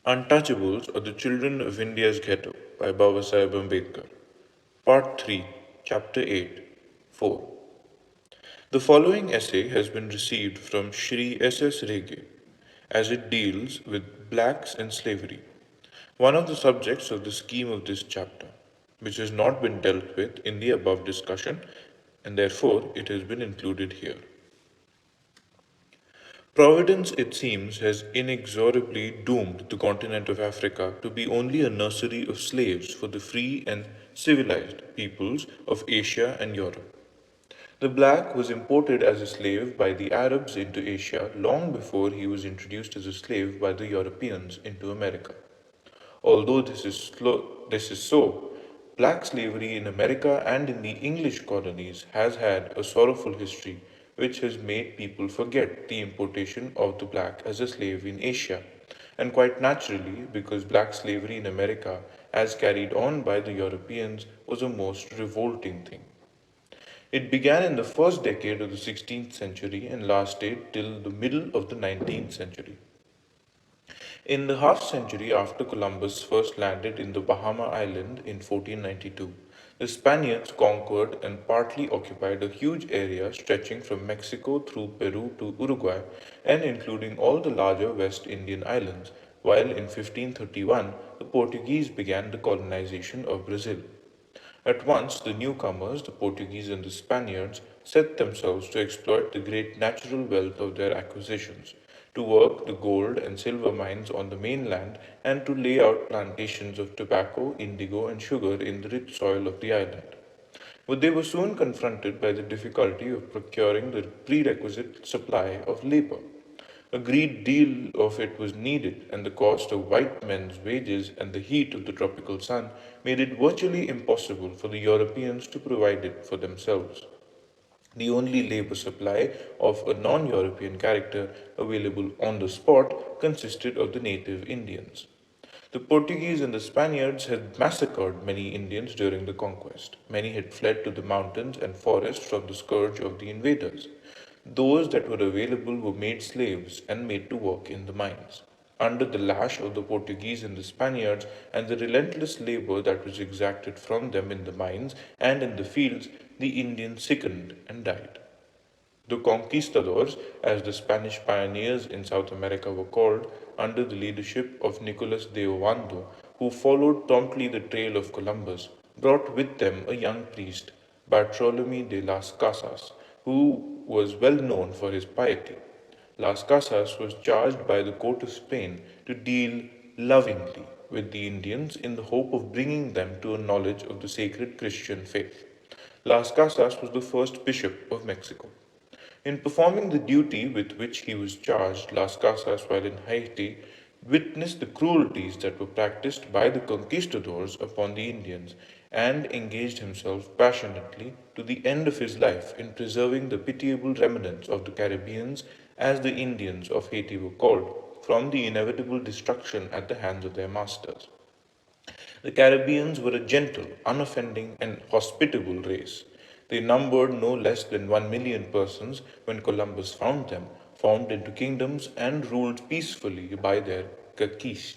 Untouchables are the Children of India's Ghetto by Babasaheb Ambedkar. Part 3, Chapter 8, 4. The following essay has been received from Shri S.S. Rege as it deals with blacks and slavery, one of the subjects of the scheme of this chapter, which has not been dealt with in the above discussion, and therefore it has been included here. Providence, it seems, has inexorably doomed the continent of Africa to be only a nursery of slaves for the free and civilized peoples of Asia and Europe. The black was imported as a slave by the Arabs into Asia long before he was introduced as a slave by the Europeans into America. Although this is so, black slavery in America and in the English colonies has had a sorrowful history which has made people forget the importation of the black as a slave in Asia, and quite naturally because black slavery in America, as carried on by the Europeans, was a most revolting thing. It began in the first decade of the 16th century and lasted till the middle of the 19th century. In the half century after Columbus first landed in the Bahama Island in 1492, the Spaniards conquered and partly occupied a huge area stretching from Mexico through Peru to Uruguay and including all the larger West Indian islands, while in 1531 the Portuguese began the colonization of Brazil. At once, the newcomers, the Portuguese and the Spaniards, set themselves to exploit the great natural wealth of their acquisitions, to work the gold and silver mines on the mainland, and to lay out plantations of tobacco, indigo, and sugar in the rich soil of the island. But they were soon confronted by the difficulty of procuring the prerequisite supply of labor. A great deal of it was needed, and the cost of white men's wages and the heat of the tropical sun made it virtually impossible for the Europeans to provide it for themselves. The only labor supply of a non European character available on the spot consisted of the native Indians. The Portuguese and the Spaniards had massacred many Indians during the conquest. Many had fled to the mountains and forests from the scourge of the invaders. Those that were available were made slaves and made to work in the mines. Under the lash of the Portuguese and the Spaniards and the relentless labor that was exacted from them in the mines and in the fields, the Indians sickened and died. The conquistadors, as the Spanish pioneers in South America were called, under the leadership of Nicolas de Ovando, who followed promptly the trail of Columbus, brought with them a young priest, Bartolome de las Casas, who was well known for his piety. Las Casas was charged by the court of Spain to deal lovingly with the Indians in the hope of bringing them to a knowledge of the sacred Christian faith. Las Casas was the first bishop of Mexico. In performing the duty with which he was charged, Las Casas, while in Haiti, witnessed the cruelties that were practiced by the conquistadors upon the Indians and engaged himself passionately to the end of his life in preserving the pitiable remnants of the Caribbeans, as the Indians of Haiti were called, from the inevitable destruction at the hands of their masters. The Caribbeans were a gentle, unoffending, and hospitable race. They numbered no less than 1 million persons when Columbus found them, formed into kingdoms, and ruled peacefully by their caciques.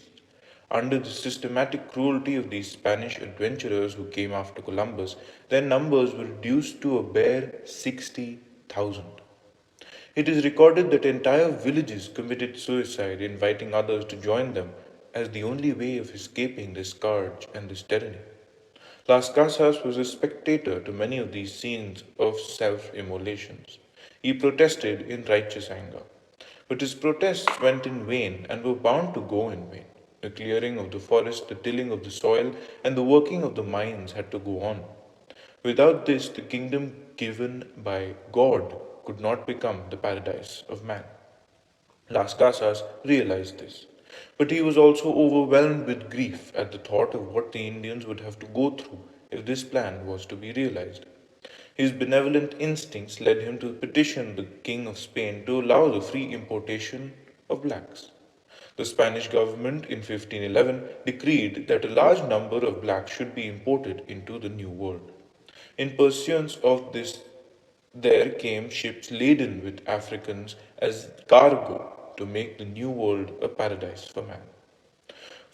Under the systematic cruelty of these Spanish adventurers who came after Columbus, their numbers were reduced to a bare 60,000. It is recorded that entire villages committed suicide, inviting others to join them as the only way of escaping this scourge and this tyranny. Las Casas was a spectator to many of these scenes of self immolations. He protested in righteous anger. But his protests went in vain and were bound to go in vain. The clearing of the forest, the tilling of the soil, and the working of the mines had to go on. Without this, the kingdom given by God could not become the paradise of man. Las Casas realized this. But he was also overwhelmed with grief at the thought of what the Indians would have to go through if this plan was to be realized. His benevolent instincts led him to petition the King of Spain to allow the free importation of blacks. The Spanish government in 1511 decreed that a large number of blacks should be imported into the New World. In pursuance of this, there came ships laden with Africans as cargo to make the New World a paradise for man.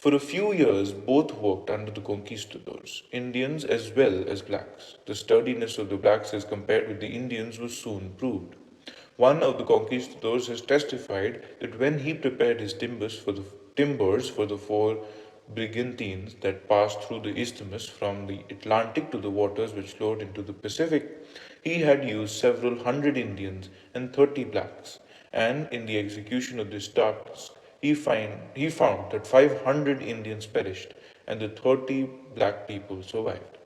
For a few years, both worked under the conquistadors, Indians as well as blacks. The sturdiness of the blacks as compared with the Indians was soon proved. One of the conquistadors has testified that when he prepared his timbers for the four brigantines that passed through the isthmus from the Atlantic to the waters which flowed into the Pacific, he had used several hundred Indians and 30 blacks, and in the execution of this task, he found that 500 Indians perished and the 30 black people survived.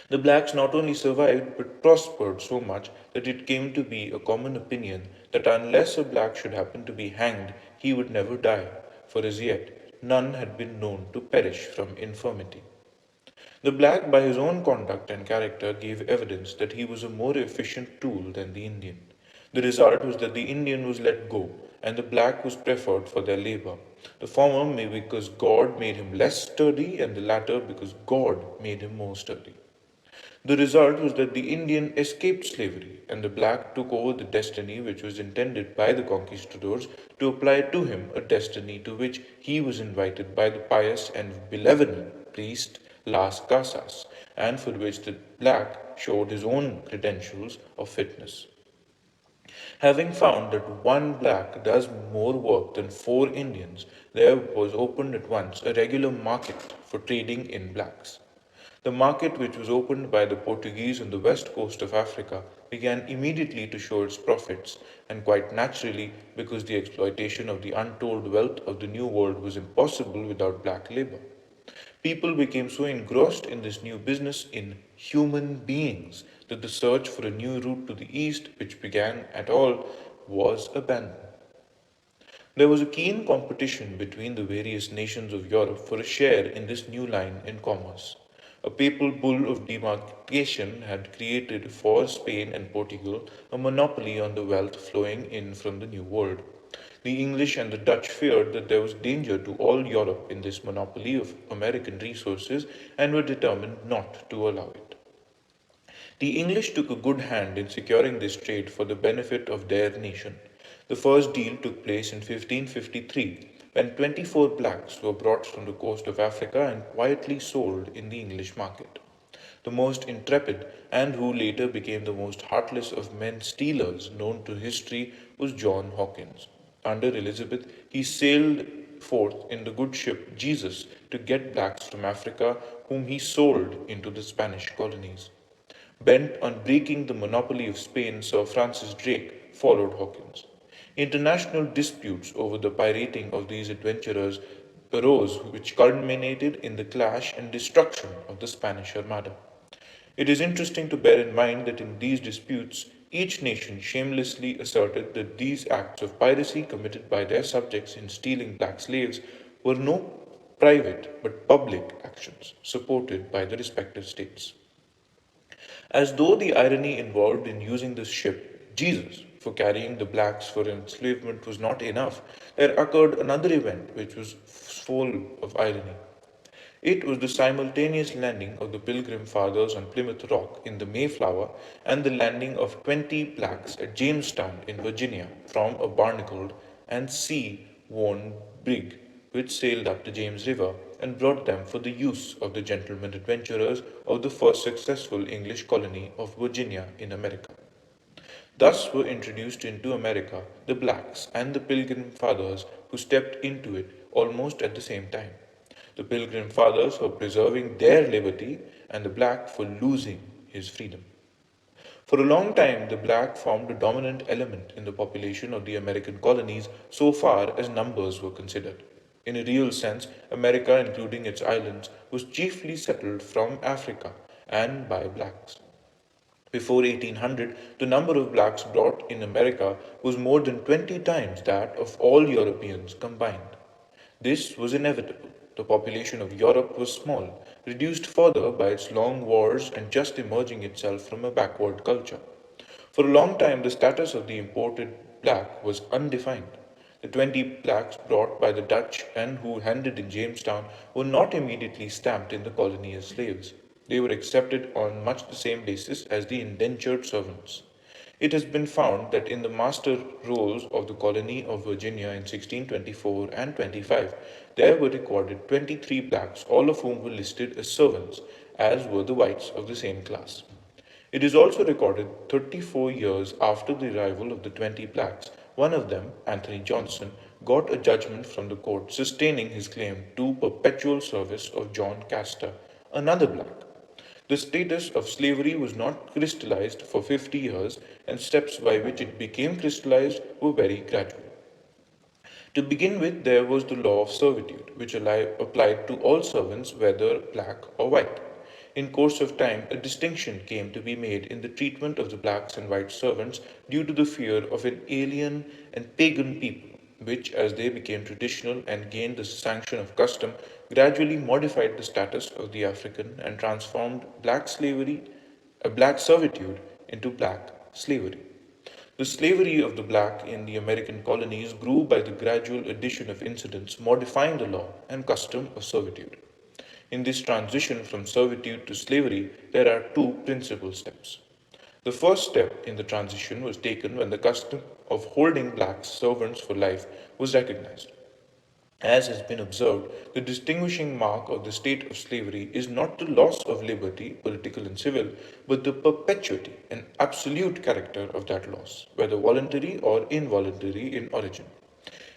The blacks not only survived but prospered so much that it came to be a common opinion that unless a black should happen to be hanged, he would never die, for as yet none had been known to perish from infirmity. The black, by his own conduct and character, gave evidence that he was a more efficient tool than the Indian. The result was that the Indian was let go, and the black was preferred for their labor. The former may because God made him less sturdy, and the latter because God made him more sturdy. The result was that the Indian escaped slavery, and the black took over the destiny which was intended by the conquistadors to apply to him, a destiny to which he was invited by the pious and benevolent priest Las Casas, and for which the black showed his own credentials of fitness. Having found that one black does more work than four Indians, there was opened at once a regular market for trading in blacks. The market, which was opened by the Portuguese on the west coast of Africa, began immediately to show its profits, and quite naturally, because the exploitation of the untold wealth of the New World was impossible without black labor. People became so engrossed in this new business in human beings that the search for a new route to the east, which began at all, was abandoned. There was a keen competition between the various nations of Europe for a share in this new line in commerce. A papal bull of demarcation had created for Spain and Portugal a monopoly on the wealth flowing in from the New World. The English and the Dutch feared that there was danger to all Europe in this monopoly of American resources and were determined not to allow it. The English took a good hand in securing this trade for the benefit of their nation. The first deal took place in 1553 when 24 blacks were brought from the coast of Africa and quietly sold in the English market. The most intrepid, and who later became the most heartless of men stealers known to history, was John Hawkins. Under Elizabeth, he sailed forth in the good ship Jesus to get blacks from Africa, whom he sold into the Spanish colonies. Bent on breaking the monopoly of Spain, Sir Francis Drake followed Hawkins. International disputes over the pirating of these adventurers arose, which culminated in the clash and destruction of the Spanish Armada. It is interesting to bear in mind that in these disputes, each nation shamelessly asserted that these acts of piracy committed by their subjects in stealing black slaves were no private but public actions supported by the respective states. As though the irony involved in using the ship, Jesus, for carrying the blacks for enslavement was not enough, there occurred another event which was full of irony. It was the simultaneous landing of the Pilgrim Fathers on Plymouth Rock in the Mayflower and the landing of 20 blacks at Jamestown in Virginia from a barnacled and sea worn brig which sailed up the James River and brought them for the use of the gentlemen adventurers of the first successful English colony of Virginia in America. Thus were introduced into America the blacks and the Pilgrim Fathers who stepped into it almost at the same time. The Pilgrim Fathers for preserving their liberty and the black for losing his freedom. For a long time, the black formed a dominant element in the population of the American colonies so far as numbers were considered. In a real sense, America, including its islands, was chiefly settled from Africa and by blacks. Before 1800, the number of blacks brought in America was more than 20 times that of all Europeans combined. This was inevitable. The population of Europe was small, reduced further by its long wars and just emerging itself from a backward culture. For a long time, the status of the imported black was undefined. The 20 blacks brought by the Dutch and who landed in Jamestown were not immediately stamped in the colony as slaves. They were accepted on much the same basis as the indentured servants. It has been found that in the master rolls of the colony of Virginia in 1624 and 25, there were recorded 23 blacks, all of whom were listed as servants, as were the whites of the same class. It is also recorded 34 years after the arrival of the 20 blacks, one of them, Anthony Johnson, got a judgment from the court sustaining his claim to perpetual service of John Castor, another black. The status of slavery was not crystallized for 50 years, and steps by which it became crystallized were very gradual. To begin with, there was the law of servitude, which applied to all servants, whether black or white. In course of time, a distinction came to be made in the treatment of the blacks and white servants due to the fear of an alien and pagan people, which, as they became traditional and gained the sanction of custom, gradually modified the status of the African and transformed black servitude into black slavery. The slavery of the black in the American colonies grew by the gradual addition of incidents modifying the law and custom of servitude. In this transition from servitude to slavery, there are two principal steps. The first step in the transition was taken when the custom of holding black servants for life was recognized. As has been observed, the distinguishing mark of the state of slavery is not the loss of liberty, political and civil, but the perpetuity and absolute character of that loss, whether voluntary or involuntary in origin.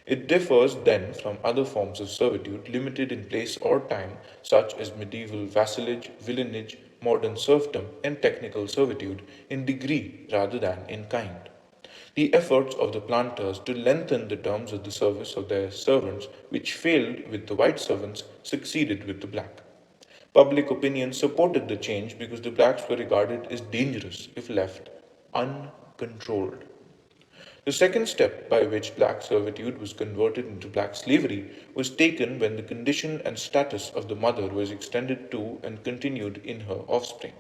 It differs then from other forms of servitude limited in place or time, such as medieval vassalage, villanage, modern serfdom, and technical servitude, in degree rather than in kind. The efforts of the planters to lengthen the terms of the service of their servants, which failed with the white servants, succeeded with the black. Public opinion supported the change because the blacks were regarded as dangerous if left uncontrolled. The second step by which black servitude was converted into black slavery was taken when the condition and status of the mother was extended to and continued in her offspring.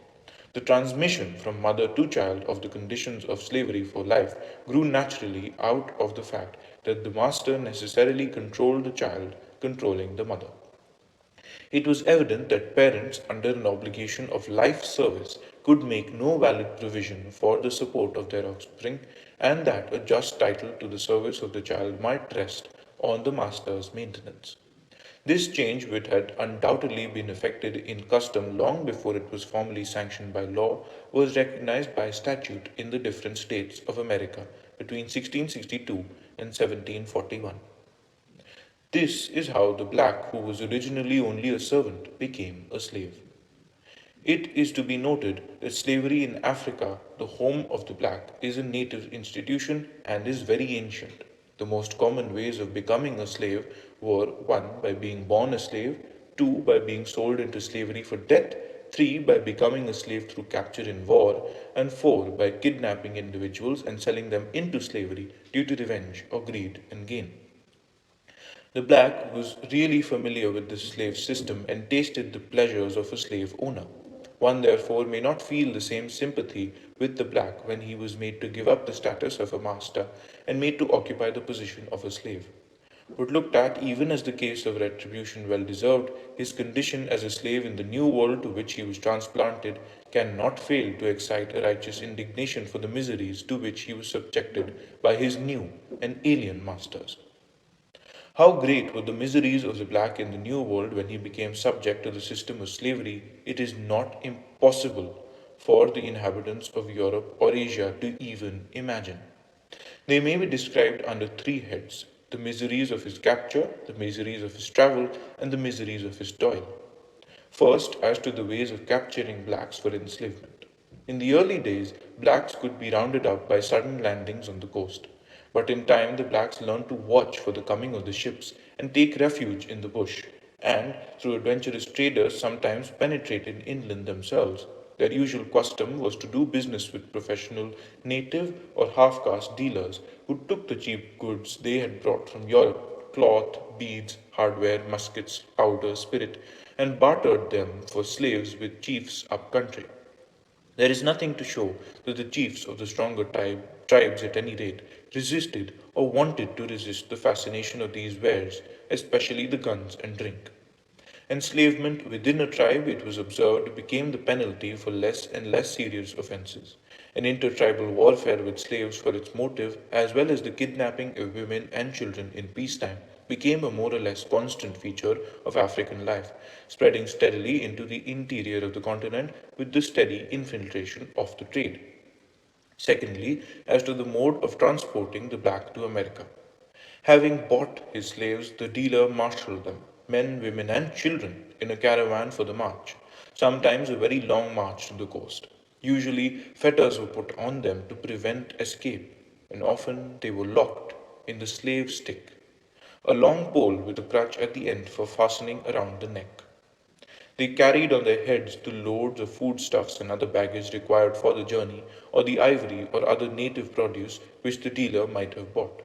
The transmission from mother to child of the conditions of slavery for life grew naturally out of the fact that the master necessarily controlled the child, controlling the mother. It was evident that parents, under an obligation of life service, could make no valid provision for the support of their offspring, and that a just title to the service of the child might rest on the master's maintenance. This change, which had undoubtedly been effected in custom long before it was formally sanctioned by law, was recognized by statute in the different states of America between 1662 and 1741. This is how the black, who was originally only a servant, became a slave. It is to be noted that slavery in Africa, the home of the black, is a native institution and is very ancient. The most common ways of becoming a slave were 1. By being born a slave, 2. By being sold into slavery for debt, 3. By becoming a slave through capture in war, and 4. By kidnapping individuals and selling them into slavery due to revenge or greed and gain. The black was really familiar with the slave system and tasted the pleasures of a slave owner. One therefore may not feel the same sympathy with the black when he was made to give up the status of a master and made to occupy the position of a slave. But looked at even as the case of retribution well deserved, his condition as a slave in the new world to which he was transplanted cannot fail to excite a righteous indignation for the miseries to which he was subjected by his new and alien masters. How great were the miseries of the black in the New World when he became subject to the system of slavery, it is not impossible for the inhabitants of Europe or Asia to even imagine. They may be described under three heads: the miseries of his capture, the miseries of his travel, and the miseries of his toil. First, as to the ways of capturing blacks for enslavement. In the early days, blacks could be rounded up by sudden landings on the coast. But in time, the blacks learned to watch for the coming of the ships and take refuge in the bush, and through adventurous traders sometimes penetrated inland themselves. Their usual custom was to do business with professional native or half caste dealers who took the cheap goods they had brought from Europe: cloth, beads, hardware, muskets, powder, spirit, and bartered them for slaves with chiefs up country. There is nothing to show that the chiefs of the stronger tribes, at any rate, resisted or wanted to resist the fascination of these wares, especially the guns and drink. Enslavement within a tribe, it was observed, became the penalty for less and less serious offences. And intertribal warfare with slaves for its motive, as well as the kidnapping of women and children in peacetime, became a more or less constant feature of African life, spreading steadily into the interior of the continent with the steady infiltration of the trade. Secondly, as to the mode of transporting the black to America. Having bought his slaves, the dealer marshaled them, men, women, and children, in a caravan for the march, sometimes a very long march to the coast. Usually, fetters were put on them to prevent escape, and often they were locked in the slave stick, a long pole with a crutch at the end for fastening around the neck. They carried on their heads the loads of foodstuffs and other baggage required for the journey, or the ivory or other native produce which the dealer might have bought.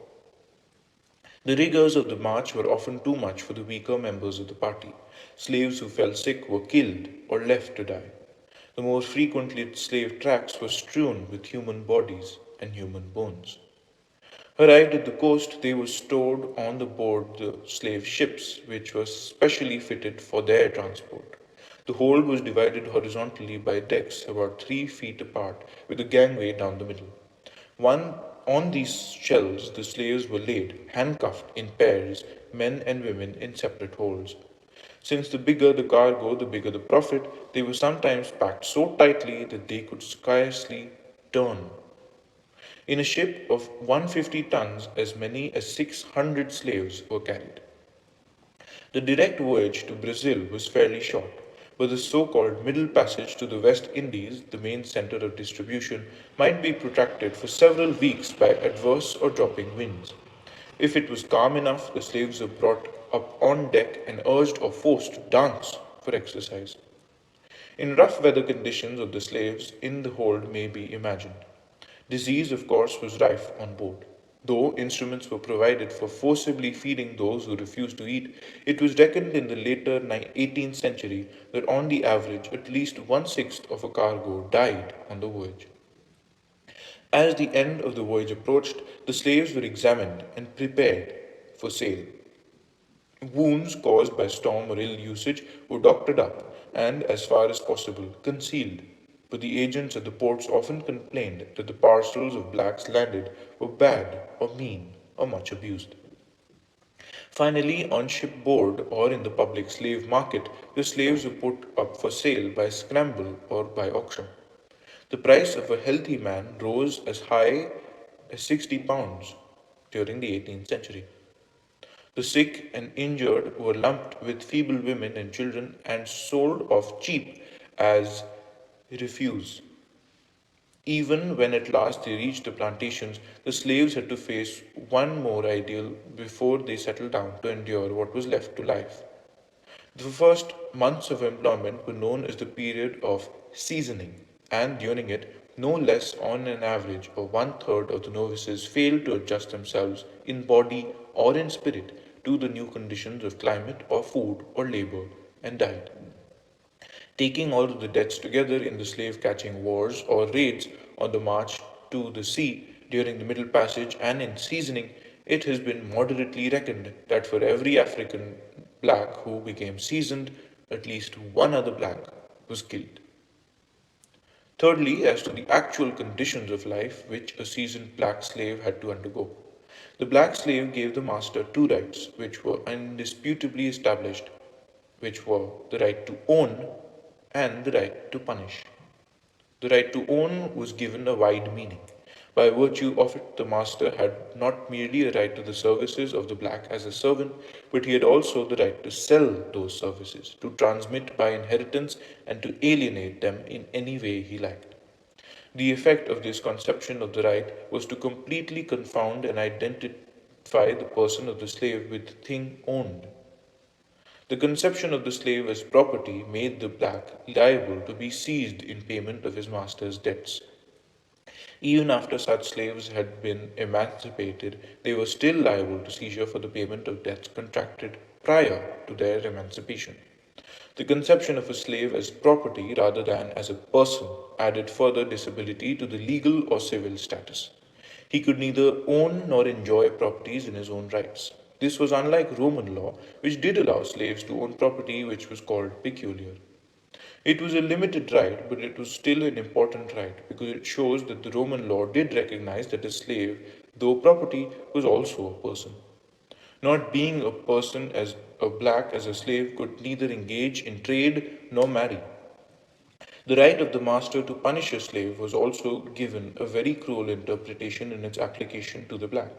The rigors of the march were often too much for the weaker members of the party. Slaves who fell sick were killed or left to die. The more frequently slave tracks were strewn with human bodies and human bones. Arrived at the coast, they were stored on the board the slave ships, which were specially fitted for their transport. The hold was divided horizontally by decks about 3 feet apart, with a gangway down the middle. One on these shelves the slaves were laid, handcuffed in pairs, men and women in separate holds. Since the bigger the cargo, the bigger the profit, they were sometimes packed so tightly that they could scarcely turn. In a ship of 150 tons, as many as 600 slaves were carried. The direct voyage to Brazil was fairly short, but the so called Middle Passage to the West Indies, the main center of distribution, might be protracted for several weeks by adverse or dropping winds. If it was calm enough, the slaves were brought up on deck and urged or forced to dance for exercise. In rough weather conditions of the slaves in the hold may be imagined. Disease, of course, was rife on board. Though instruments were provided for forcibly feeding those who refused to eat, it was reckoned in the later 18th century that on the average at least one-sixth of a cargo died on the voyage. As the end of the voyage approached, the slaves were examined and prepared for sale. Wounds caused by storm or ill usage were doctored up and, as far as possible, concealed. But the agents at the ports often complained that the parcels of blacks landed were bad or mean or much abused. Finally, on shipboard or in the public slave market, the slaves were put up for sale by scramble or by auction. The price of a healthy man rose as high as £60 during the 18th century. The sick and injured were lumped with feeble women and children and sold off cheap as refuse. Even when at last they reached the plantations, the slaves had to face one more ideal before they settled down to endure what was left to life. The first months of employment were known as the period of seasoning, and during it, no less on an average of one-third of the novices failed to adjust themselves in body or in spirit to the new conditions of climate or food or labor and died. Taking all of the deaths together in the slave catching wars or raids on the march to the sea during the Middle Passage and in seasoning, it has been moderately reckoned that for every African black who became seasoned, at least one other black was killed. Thirdly, as to the actual conditions of life which a seasoned black slave had to undergo. The black slave gave the master two rights which were indisputably established, which were the right to own and the right to punish. The right to own was given a wide meaning. By virtue of it, the master had not merely a right to the services of the black as a servant, but he had also the right to sell those services, to transmit by inheritance, and to alienate them in any way he liked. The effect of this conception of the right was to completely confound and identify the person of the slave with the thing owned. The conception of the slave as property made the black liable to be seized in payment of his master's debts. Even after such slaves had been emancipated, they were still liable to seizure for the payment of debts contracted prior to their emancipation. The conception of a slave as property rather than as a person added further disability to the legal or civil status. He could neither own nor enjoy properties in his own rights. This was unlike Roman law, which did allow slaves to own property which was called peculiar. It was a limited right, but it was still an important right because it shows that the Roman law did recognize that a slave, though property, was also a person. Not being a person as a black as a slave could neither engage in trade nor marry. The right of the master to punish a slave was also given a very cruel interpretation in its application to the black.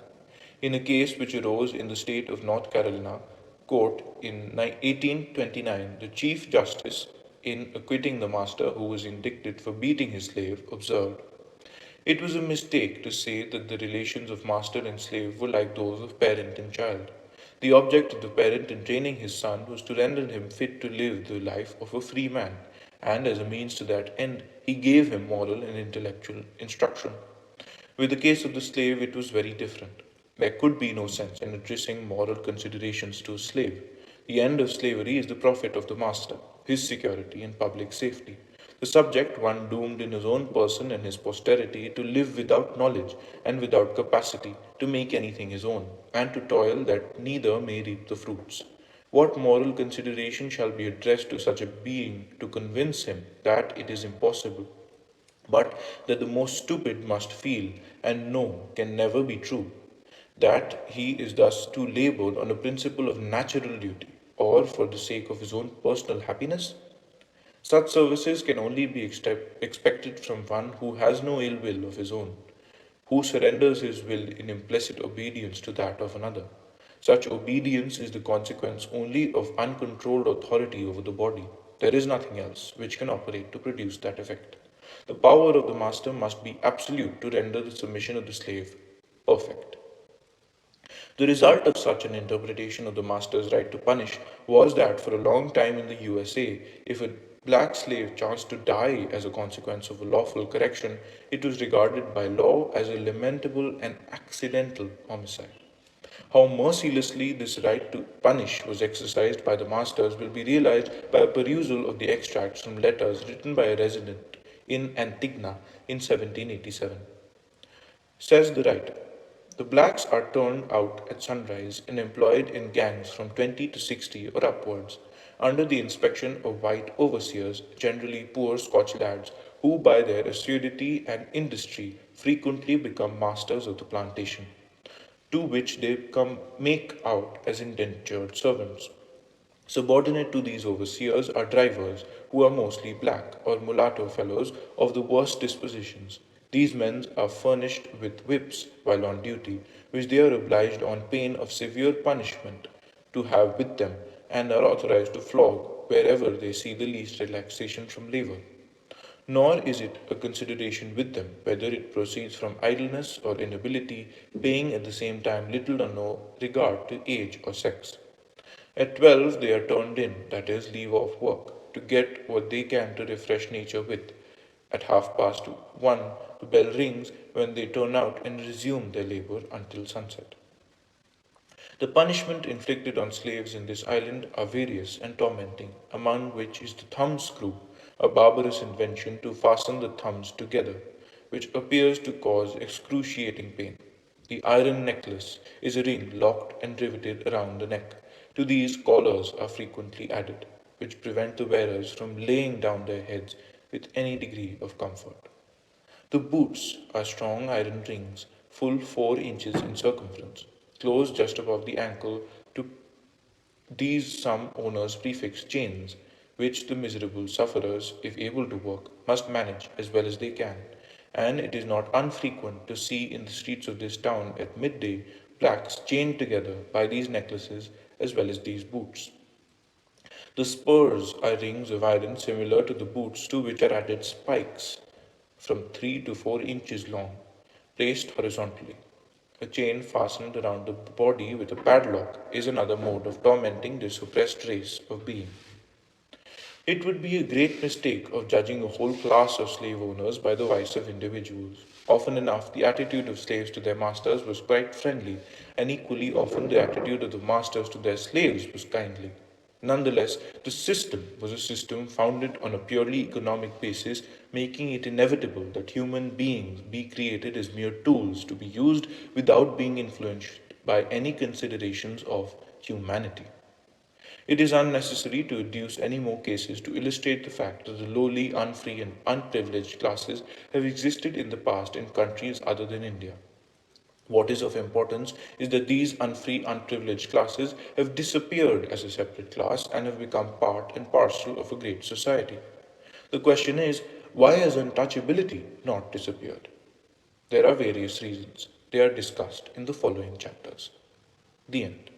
In a case which arose in the state of North Carolina court in 1829, the Chief Justice, in acquitting the master who was indicted for beating his slave, observed, "It was a mistake to say that the relations of master and slave were like those of parent and child. The object of the parent in training his son was to render him fit to live the life of a free man, and as a means to that end, he gave him moral and intellectual instruction. With the case of the slave, it was very different. There could be no sense in addressing moral considerations to a slave. The end of slavery is the profit of the master, his security and public safety. The subject, one doomed in his own person and his posterity to live without knowledge and without capacity to make anything his own, and to toil that neither may reap the fruits. What moral consideration shall be addressed to such a being to convince him that it is impossible, but that the most stupid must feel and know can never be true, that he is thus too labored on a principle of natural duty, or for the sake of his own personal happiness? Such services can only be expected from one who has no ill will of his own, who surrenders his will in implicit obedience to that of another. Such obedience is the consequence only of uncontrolled authority over the body. There is nothing else which can operate to produce that effect. The power of the master must be absolute to render the submission of the slave perfect. The result of such an interpretation of the master's right to punish was that for a long time in the USA, if a black slave chanced to die as a consequence of a lawful correction, it was regarded by law as a lamentable and accidental homicide. How mercilessly this right to punish was exercised by the masters will be realized by a perusal of the extracts from letters written by a resident in Antigua in 1787. Says the writer, "The blacks are turned out at sunrise and employed in gangs from 20 to 60 or upwards, under the inspection of white overseers, generally poor Scotch lads, who by their assiduity and industry frequently become masters of the plantation, to which they make out as indentured servants. Subordinate to these overseers are drivers, who are mostly black or mulatto fellows of the worst dispositions. These men are furnished with whips while on duty, which they are obliged on pain of severe punishment to have with them, and are authorized to flog wherever they see the least relaxation from labor. Nor is it a consideration with them whether it proceeds from idleness or inability, paying at the same time little or no regard to age or sex. At 12, they are turned in, that is, leave off work, to get what they can to refresh nature with. At 1:30, the bell rings when they turn out and resume their labor until sunset. The punishment inflicted on slaves in this island are various and tormenting, among which is the thumb screw, a barbarous invention to fasten the thumbs together, which appears to cause excruciating pain. The iron necklace is a ring locked and riveted around the neck. To these, collars are frequently added, which prevent the wearers from laying down their heads with any degree of comfort. The boots are strong iron rings, full 4 inches in circumference, closed just above the ankle. To these some owners prefix chains, which the miserable sufferers, if able to work, must manage as well as they can. And it is not unfrequent to see in the streets of this town at midday blacks chained together by these necklaces as well as these boots. The spurs are rings of iron similar to the boots, to which are added spikes from 3 to 4 inches long, placed horizontally. A chain fastened around the body with a padlock is another mode of tormenting this oppressed race of being. It would be a great mistake of judging a whole class of slave owners by the vice of individuals. Often enough, the attitude of slaves to their masters was quite friendly, and equally often the attitude of the masters to their slaves was kindly. Nonetheless, the system was a system founded on a purely economic basis, making it inevitable that human beings be created as mere tools to be used without being influenced by any considerations of humanity. It is unnecessary to adduce any more cases to illustrate the fact that the lowly, unfree, and unprivileged classes have existed in the past in countries other than India. What is of importance is that these unfree, unprivileged classes have disappeared as a separate class and have become part and parcel of a great society. The question is, why has untouchability not disappeared? There are various reasons. They are discussed in the following chapters. The end.